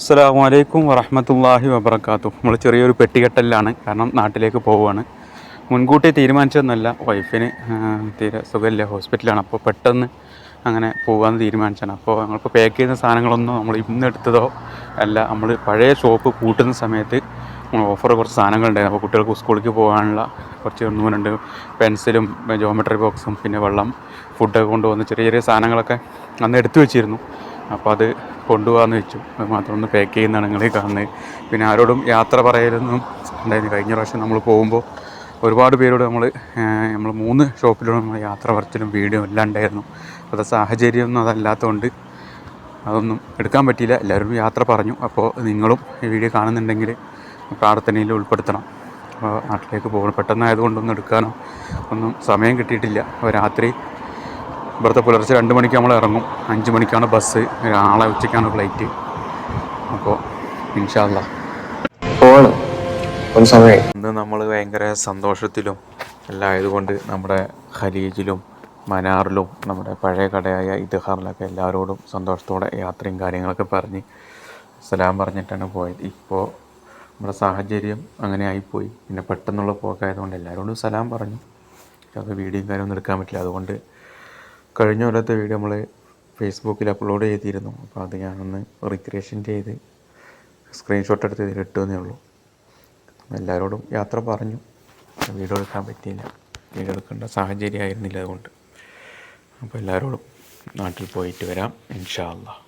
അസ്സലാമു അലൈക്കും വറഹ്മത്തുള്ളാഹി വബറകാതുഹു. നമ്മൾ ചെറിയൊരു പെട്ടികെട്ടലിലാണ്, കാരണം നാട്ടിലേക്ക് പോവുകയാണ്. മുൻകൂട്ടി തീരുമാനിച്ചതൊന്നുമല്ല, വൈഫിന് തീരെ സുഖമില്ല, ഹോസ്പിറ്റലാണ്. അപ്പോൾ പെട്ടെന്ന് അങ്ങനെ പോകാമെന്ന് തീരുമാനിച്ചാണ്. അപ്പോൾ നമ്മളിപ്പോൾ പാക്ക് ചെയ്യുന്ന സാധനങ്ങളൊന്നും നമ്മൾ ഇന്നെടുത്തതോ അല്ല, നമ്മൾ പഴയ ഷോപ്പ് പൂട്ടുന്ന സമയത്ത് ഓഫർ കുറച്ച് സാധനങ്ങളുണ്ടായിരുന്നു. അപ്പോൾ കുട്ടികൾക്ക് സ്കൂളിലേക്ക് പോകാനുള്ള കുറച്ച് 1-2 പെൻസിലും ജോമെട്രി ബോക്സും പിന്നെ വെള്ളം, ഫുഡൊക്കെ കൊണ്ടുവന്ന് ചെറിയ ചെറിയ സാധനങ്ങളൊക്കെ അന്ന് എടുത്തു വെച്ചിരുന്നു. അപ്പോൾ അത് കൊണ്ടുപോകാമെന്ന് വെച്ചു. അത് മാത്രം ഒന്ന് പാക്ക് ചെയ്യുന്നതാണ് നിങ്ങളീ കാണുന്നത്. പിന്നെ ആരോടും യാത്ര പറയലൊന്നും ഉണ്ടായിരുന്നു. കഴിഞ്ഞ പ്രാവശ്യം നമ്മൾ പോകുമ്പോൾ ഒരുപാട് പേരോട് നമ്മൾ 3 ഷോപ്പിലൂടെ നമ്മൾ യാത്ര പറച്ചിലും വീഡിയോ എല്ലാം ഉണ്ടായിരുന്നു. അത് സാഹചര്യമൊന്നും അതല്ലാത്തതുകൊണ്ട് അതൊന്നും എടുക്കാൻ പറ്റിയില്ല. എല്ലാവരും യാത്ര പറഞ്ഞു. അപ്പോൾ നിങ്ങളും ഈ വീഡിയോ കാണുന്നുണ്ടെങ്കിൽ പ്രാർത്ഥനയിൽ ഉൾപ്പെടുത്തണം. അപ്പോൾ നാട്ടിലേക്ക് പോകണം. പെട്ടെന്നായതുകൊണ്ടൊന്നും എടുക്കാനോ ഒന്നും സമയം കിട്ടിയിട്ടില്ല. അപ്പോൾ രാത്രി ഇവിടുത്തെ പുലർച്ചെ 2 മണിക്ക് നമ്മൾ ഇറങ്ങും. 5 മണിക്കാണ് ബസ്, നാളെ ഉച്ചയ്ക്കാണ് ഫ്ലൈറ്റ്. അപ്പോൾ ഇൻഷാ അല്ലാഹ് ഇന്ന് നമ്മൾ ഭയങ്കര സന്തോഷത്തിലും എല്ലാം ആയതുകൊണ്ട് നമ്മുടെ ഖലീജിലും മനാറിലും നമ്മുടെ പഴയ കടയായ ഇദ്ഹാറിലൊക്കെ എല്ലാവരോടും സന്തോഷത്തോടെ യാത്രയും കാര്യങ്ങളൊക്കെ പറഞ്ഞ് സലാം പറഞ്ഞിട്ടാണ് പോയത്. ഇപ്പോൾ നമ്മുടെ സാഹചര്യം അങ്ങനെ ആയിപ്പോയി. പിന്നെ പെട്ടെന്നുള്ള പോക്കായതുകൊണ്ട് എല്ലാവരോടും സലാം പറഞ്ഞു. അത് വീഡിയോയും കാര്യമൊന്നും എടുക്കാൻ പറ്റില്ല. അതുകൊണ്ട് കഴിഞ്ഞ കൊല്ലത്തെ വീഡിയോ നമ്മൾ ഫേസ്ബുക്കിൽ അപ്ലോഡ് ചെയ്തിരുന്നു. അപ്പോൾ അത് ഞാനൊന്ന് റീക്രിയേഷൻ ചെയ്ത് സ്ക്രീൻഷോട്ട് എടുത്ത് ഇതിൽ ഇട്ടുവെന്നേ ഉള്ളൂ. എല്ലാവരോടും യാത്ര പറഞ്ഞു. വീഡിയോ എടുക്കാൻ പറ്റിയില്ല, വീഡിയോ എടുക്കേണ്ട സാഹചര്യം ആയിരുന്നില്ല. അതുകൊണ്ട് അപ്പോൾ എല്ലാവരോടും നാട്ടിൽ പോയിട്ട് വരാം ഇൻഷാ അല്ലാഹ്.